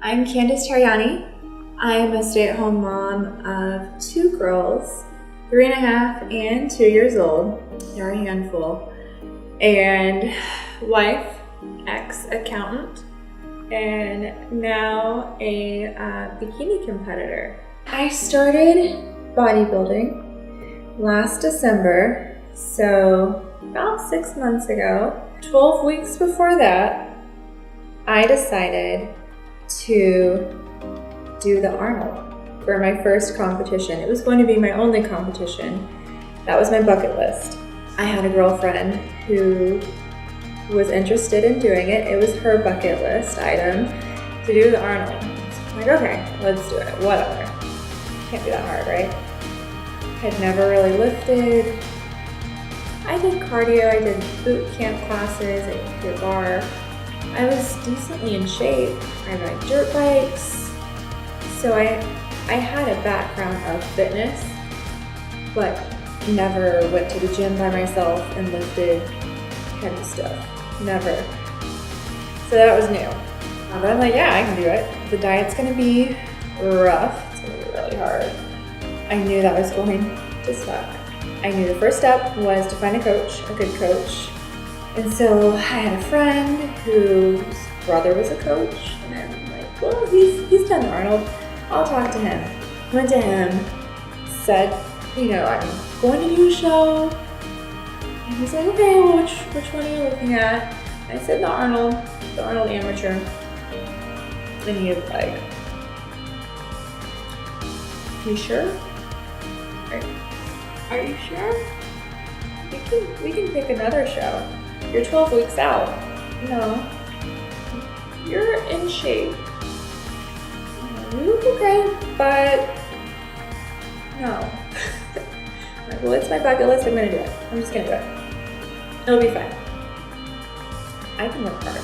I'm Candice Tariani. I'm a stay-at-home mom of 2 girls, 3.5 and 2 years old. They're a handful. And wife, ex-accountant, and now a bikini competitor. I started bodybuilding last December, so about 6 months ago. 12 weeks before that, I decided to do the Arnold for my first competition. It was going to be my only competition. That was my bucket list. I had a girlfriend who was interested in doing it. It was her bucket list item to do the Arnold. So I'm like, okay, let's do it, whatever. Can't be that hard, right? Had never really lifted. I did cardio, I did boot camp classes, I did bar. I was decently in shape. I ride dirt bikes. So I had a background of fitness, but never went to the gym by myself and lifted heavy stuff. Never. So that was new. But I'm like, yeah, I can do it. The diet's gonna be rough. It's gonna be really hard. I knew that was going to suck. I knew the first step was to find a coach, a good coach. And so I had a friend whose brother was a coach, and I'm like, well, he's done Arnold. I'll talk to him. Went to him, said, I'm going to do a show. And he's like, okay, well, which one are you looking at? And I said the Arnold Amateur. And he was like, you sure? Are you sure? We can pick another show. You're 12 weeks out. No. You're in shape. You look okay, but no. I'm like, well, it's my bucket list. I'm gonna do it. I'm just gonna do it. It'll be fine. I can work hard.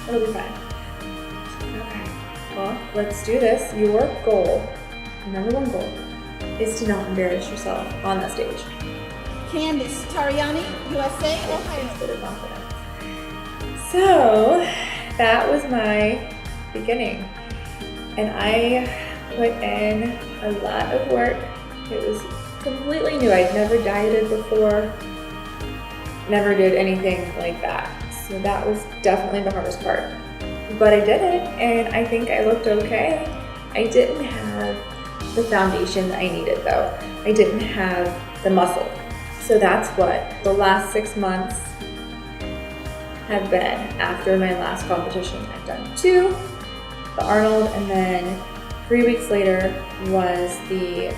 It'll be fine. Okay. Well, let's do this. Your goal, number one goal, is to not embarrass yourself on that stage. Candice Tariani, USA, Ohio. So that was my beginning. And I put in a lot of work. It was completely new. I'd never dieted before, never did anything like that. So that was definitely the hardest part. But I did it, and I think I looked okay. I didn't have the foundation that I needed though. I didn't have the muscle. So that's what the last 6 months have been after my last competition. I've done 2, the Arnold, and then 3 weeks later was the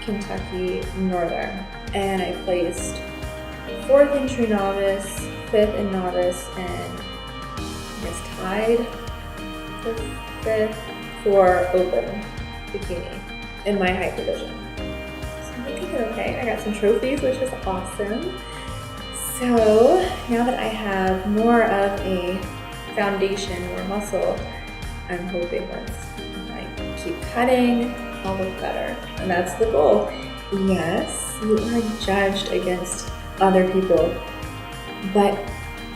Kentucky Northern. And I placed 4th in true novice, 5th in novice, and I guess tied for 5th for open bikini in my height division. Okay, I got some trophies, which is awesome. So now that I have more of a foundation, more muscle, I'm hoping once I keep cutting, I'll look better. And that's the goal. Yes, you are judged against other people, but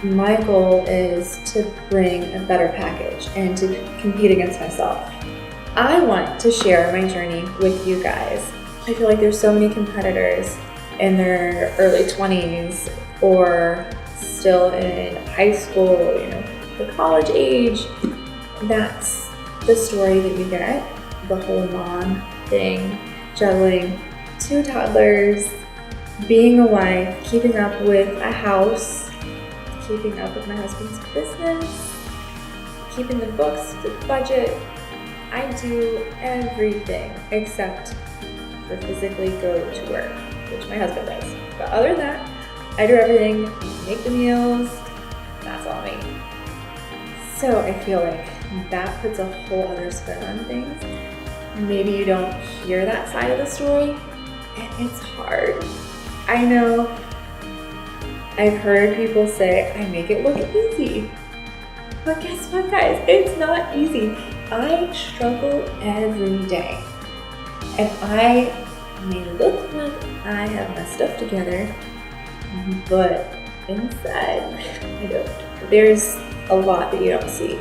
my goal is to bring a better package and to compete against myself. I want to share my journey with you guys. I feel like there's so many competitors in their early 20s or still in high school, the college age. That's the story that you get, the whole mom thing, juggling 2 toddlers, being a wife, keeping up with a house, keeping up with my husband's business, keeping the books, the budget. I do everything except for physically go to work, which my husband does. But other than that, I do everything, make the meals, that's all me. So I feel like that puts a whole other spin on things. Maybe you don't hear that side of the story, and it's hard. I know I've heard people say, I make it look easy. But guess what, guys? It's not easy. I struggle every day. And I may look like I have my stuff together, but inside, there's a lot that you don't see.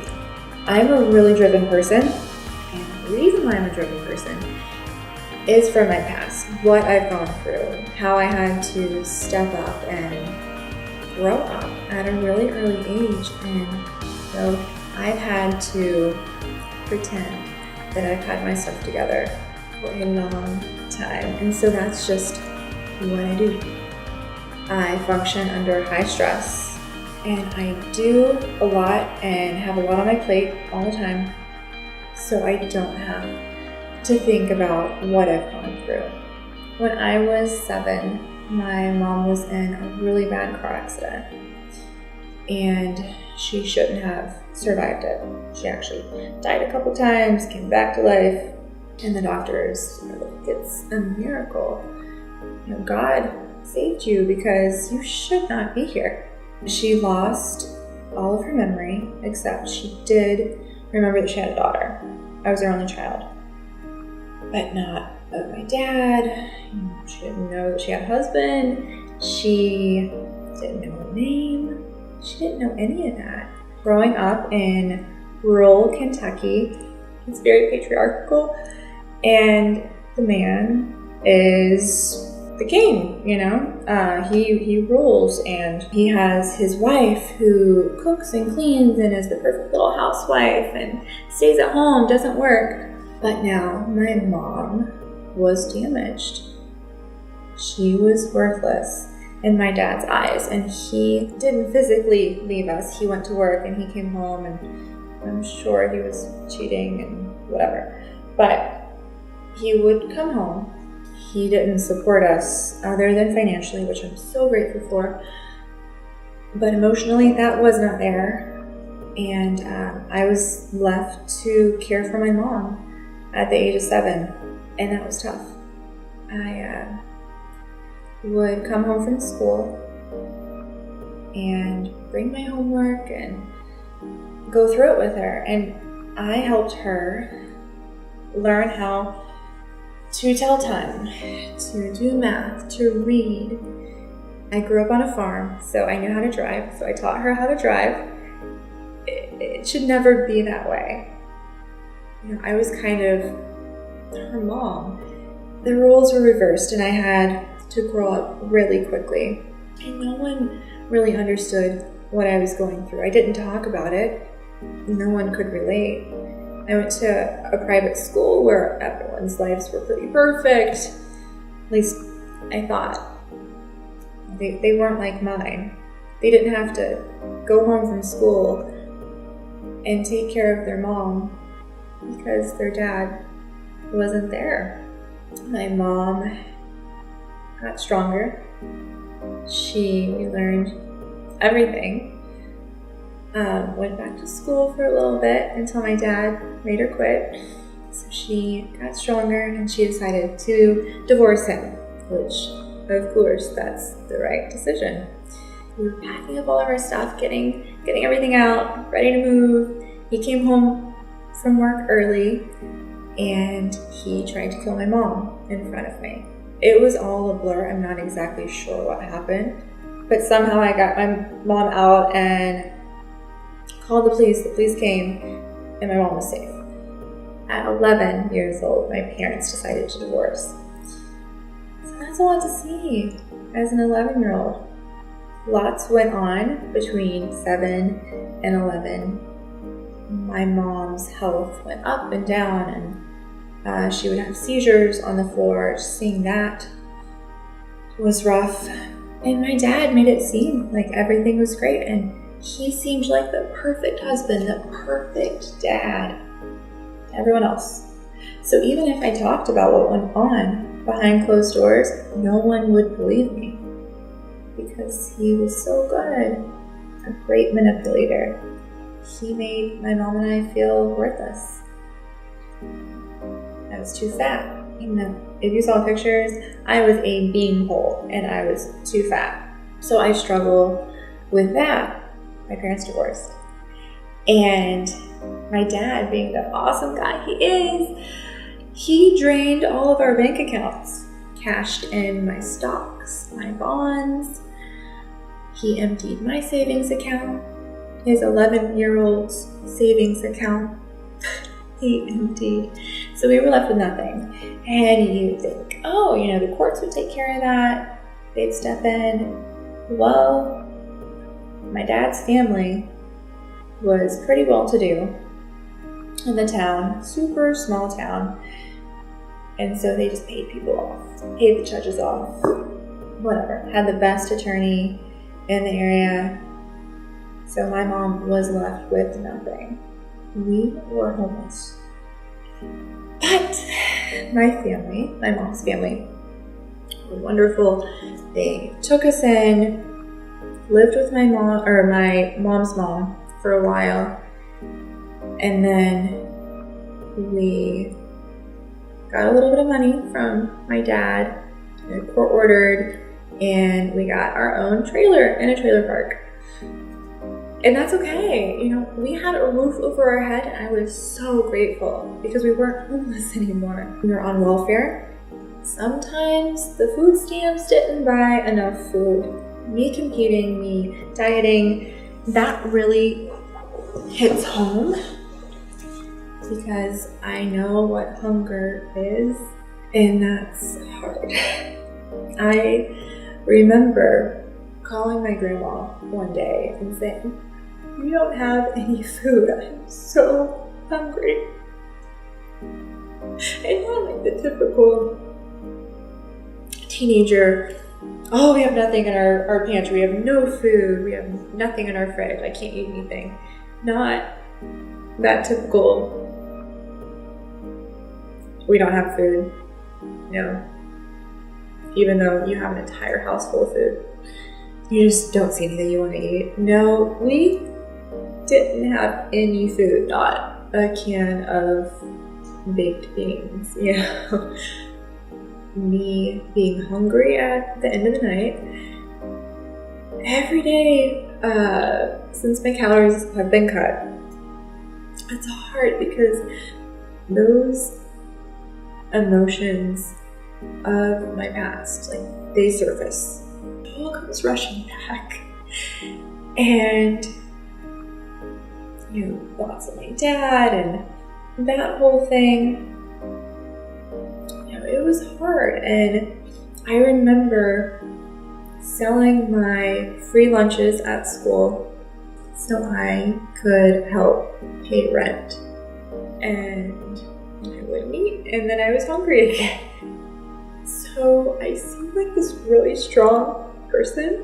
I'm a really driven person, and the reason why I'm a driven person is from my past, what I've gone through, how I had to step up and grow up at a really early age. And so I've had to pretend that I've had my stuff together for a long time. And so that's just what I do. I function under high stress, and I do a lot and have a lot on my plate all the time, so I don't have to think about what I've gone through. When I was 7, my mom was in a really bad car accident, and she shouldn't have survived it. She actually died a couple times, came back to life, and the doctors were like, it's a miracle. You know, God saved you because you should not be here. She lost all of her memory, except she did remember that she had a daughter. I was her only child, but not of my dad. She didn't know that she had a husband. She didn't know her name. She didn't know any of that. Growing up in rural Kentucky, it's very patriarchal, and the man is the king, you know? He rules, and he has his wife who cooks and cleans and is the perfect little housewife and stays at home, doesn't work. But now my mom was damaged. She was worthless in my dad's eyes, and he didn't physically leave us. He went to work and he came home, and I'm sure he was cheating and whatever. But he would come home. He didn't support us other than financially, which I'm so grateful for. But emotionally, that was not there. And I was left to care for my mom at the age of 7. And that was tough. I would come home from school and bring my homework and go through it with her. And I helped her learn how to tell time, to do math, to read. I grew up on a farm, so I knew how to drive, so I taught her how to drive. It should never be that way. You know, I was kind of her mom. The roles were reversed, and I had to grow up really quickly. And no one really understood what I was going through. I didn't talk about it. No one could relate. I went to a private school where everyone's lives were pretty perfect. At least I thought. They weren't like mine. They didn't have to go home from school and take care of their mom because their dad wasn't there. My mom got stronger. We learned everything. Went back to school for a little bit until my dad made her quit. So she got stronger and she decided to divorce him, which of course that's the right decision. We were packing up all of our stuff, getting everything out, ready to move. He came home from work early and he tried to kill my mom in front of me. It was all a blur. I'm not exactly sure what happened, but somehow I got my mom out and called the police. The police came and my mom was safe. At 11 years old, my parents decided to divorce. So that's a lot to see as an 11-year-old. Lots went on between 7 and 11. My mom's health went up and down, and she would have seizures on the floor. Seeing that was rough. And my dad made it seem like everything was great, and he seemed like the perfect husband, the perfect dad to everyone else. So even if I talked about what went on behind closed doors, no one would believe me because he was so good, a great manipulator. He made my mom and I feel worthless. I was too fat. You know, if you saw pictures, I was a beanpole and I was too fat. So I struggle with that. My parents divorced. And my dad, being the awesome guy he is, he drained all of our bank accounts, cashed in my stocks, my bonds. He emptied my savings account, his 11-year-old's savings account. He emptied. So we were left with nothing. And you think, oh, the courts would take care of that. They'd step in. Well, my dad's family was pretty well-to-do in the town, super small town. And so they just paid people off, paid the judges off, whatever. Had the best attorney in the area. So my mom was left with nothing. We were homeless. But my family, my mom's family, were wonderful. They took us in, lived with my mom's mom for a while, and then we got a little bit of money from my dad, court ordered, and we got our own trailer in a trailer park. And that's okay. We had a roof over our head, and I was so grateful because we weren't homeless anymore. We were on welfare. Sometimes the food stamps didn't buy enough food. Me competing, me dieting, that really hits home because I know what hunger is, and that's hard. I remember calling my grandma one day and saying, "We don't have any food. I'm so hungry." And not like the typical teenager, oh, we have nothing in our pantry, we have no food, we have nothing in our fridge, I can't eat anything. Not that typical, we don't have food. No. Even though you have an entire house full of food. You just don't see anything you want to eat. No, we didn't have any food, not a can of baked beans. Me being hungry at the end of the night. Every day, since my calories have been cut, it's hard because those emotions of my past, they surface. It all comes rushing back. And thoughts of my dad and that whole thing. It was hard. And I remember selling my free lunches at school so I could help pay rent. And I wouldn't eat, and then I was hungry again. So I seem like this really strong person,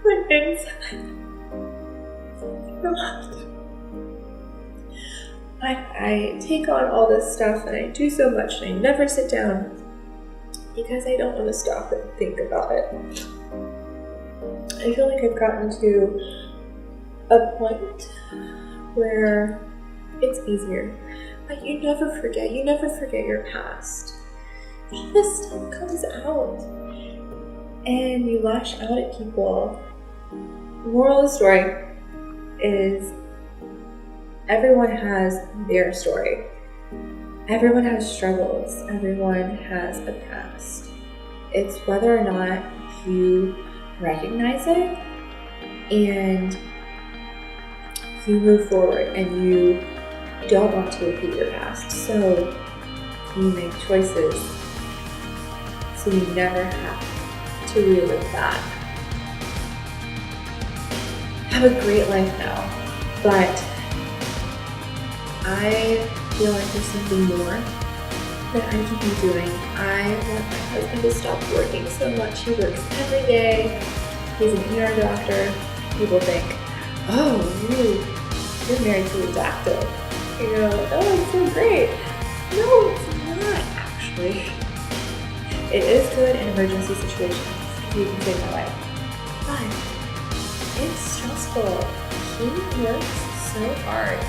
but inside I'm not. I take on all this stuff and I do so much and I never sit down because I don't want to stop and think about it. I feel like I've gotten to a point where it's easier. But you never forget your past. All this stuff comes out. And you lash out at people. Moral of the story is everyone has their story. Everyone has struggles. Everyone has a past. It's whether or not you recognize it and you move forward and you don't want to repeat your past. So you make choices so you never have to relive that. I have a great life now, but I feel like there's something more that I can be doing. I want my husband to stop working so much. He works every day. He's an ER doctor. People think, oh, you're married to a doctor. Oh, it's so great. No, it's not actually. It is good in emergency situations. You can save my life. But it's stressful. He works so hard.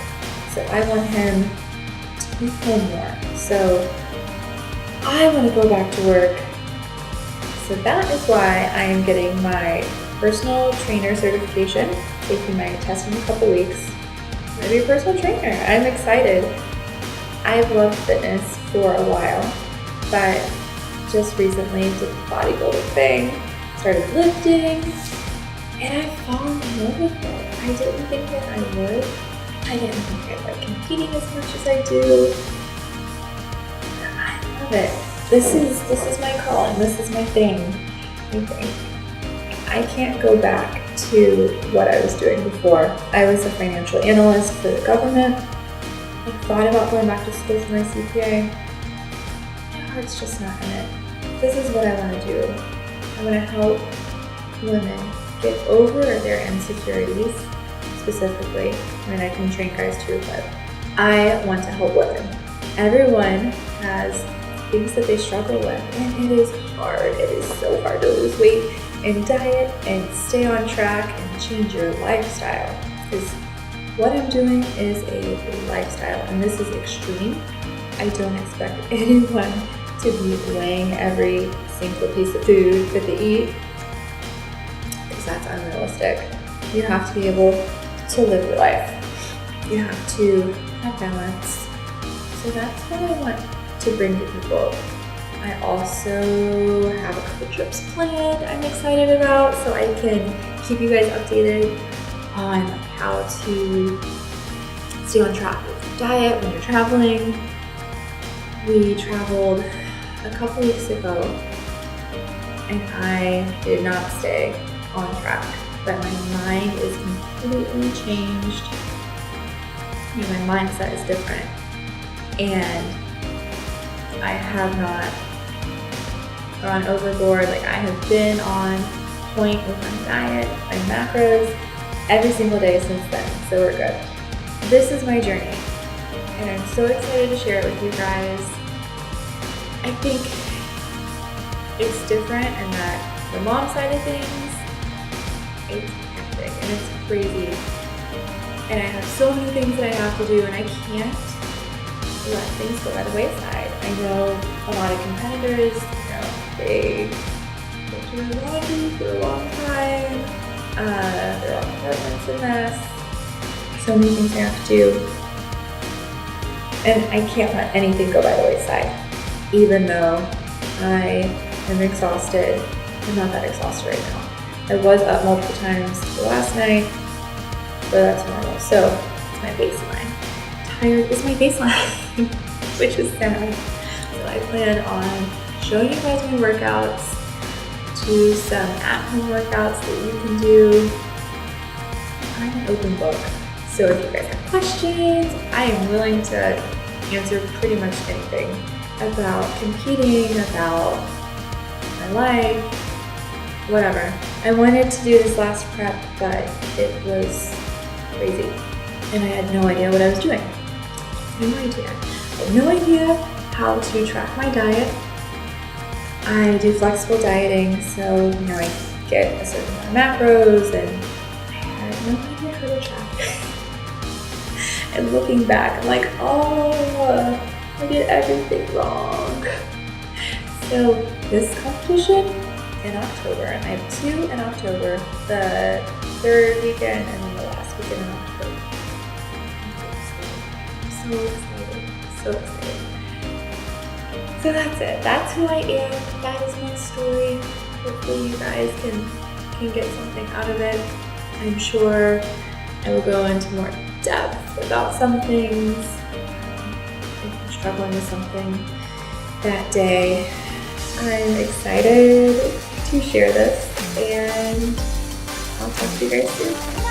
So I want him to be home more. So I want to go back to work. So that is why I am getting my personal trainer certification, taking my test in a couple weeks. I'm going to be a personal trainer. I'm excited. I've loved fitness for a while, but just recently did the bodybuilding thing, started lifting, And I fall in love with it. I didn't think that I would. I didn't think I like competing as much as I do. I love it. This is my calling. This is my thing. I think I can't go back to what I was doing before. I was a financial analyst for the government. I thought about going back to school for my CPA. My heart's just not in it. This is what I want to do. I want to help women get over their insecurities, specifically. I mean, I can train guys too, but I want to help women. Everyone has things that they struggle with, and it is hard. It is so hard to lose weight and diet and stay on track and change your lifestyle. Because what I'm doing is a lifestyle, and this is extreme. I don't expect anyone to be weighing every single piece of food that they eat, because that's unrealistic. You have to be able to live your life. You have to have balance. So that's what I want to bring to people. I also have a couple trips planned I'm excited about, so I can keep you guys updated on how to stay on track with your diet when you're traveling. We traveled a couple weeks ago and I did not stay on track, but my mind is completely changed. You know, my mindset is different, and I have not gone overboard. Like, I have been on point with my diet, my macros, every single day since then, so we're good. This is my journey, and I'm so excited to share it with you guys. I think it's different in that the mom side of things, it's hectic and it's crazy. And I have so many things that I have to do, and I can't let things go by the wayside. I know a lot of competitors, they go through the laundry for a long time. Their own apartment's a mess. So many things I have to do. And I can't let anything go by the wayside. Even though I am exhausted. I'm not that exhausted right now. I was up multiple times last night, but that's normal. So it's my baseline. Tired is my baseline, which is sad. So I plan on showing you guys my workouts, to some at-home workouts that you can do. I'm an open book. So if you guys have questions, I am willing to answer pretty much anything about competing, about my life, whatever. I wanted to do this last prep, but it was crazy. And I had no idea what I was doing. No idea. I had no idea how to track my diet. I do flexible dieting, so I get a certain amount of macros, and I had no idea how to track it. And looking back, I'm like, oh, I did everything wrong. So this competition in October, and I have 2 in October, the 3rd weekend and then the last weekend in October. I'm so excited, so excited. So that's it. That's who I am. That is my story. Hopefully you guys can get something out of it. I'm sure I will go into more depth about some things. If I'm struggling with something that day, I'm excited to share this, and I'll talk to you guys soon.